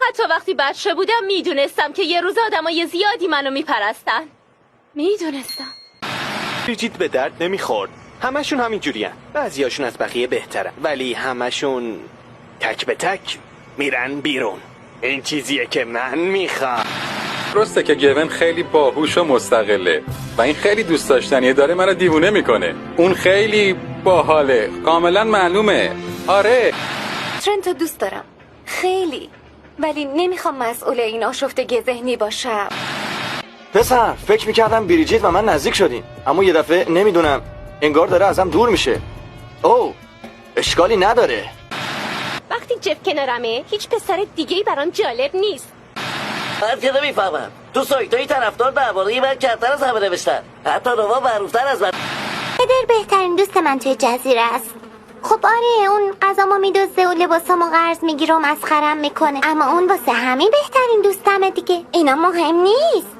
حتی وقتی بچه بودم میدونستم که یه روز آدمای زیادی منو میپرستن. میدونستم. بریجیت به درد نمیخورد. همشون همین جورین. بعضیاشون از بقیه بهترن ولی همشون تک به تک میرن بیرون. این چیزیه که من میخوام. درسته که گون خیلی باهوش و مستقله و این خیلی دوست داشتنیه، داره منو دیوونه میکنه. اون خیلی باحاله، کاملا معلومه. آره ترنتو دوست دارم خیلی، ولی نمیخوام مسئول این آشفتگی ذهنی باشم. پسر فکر میکردم بریجیت و من نزدیک شدیم، اما یه دفعه نمیدونم انگار داره ازم دور میشه. اوه اشکالی نداره. وقتی جف کنارمه هیچ پسر دیگه‌ای برام جالب نیست. من که نمیفهمم. تو سایتایی طرفدار درباره من کمتر از همه نوشتن، حتی نوها معروفتر از من. پدر بهترین دوست من توی جزیره است. خب آره، اون غذامو میدزده و لباسامو قرض میگیره و مسخرم میکنه، اما اون واسه همین بهترین دوستمه دیگه. اینا مهم نیست.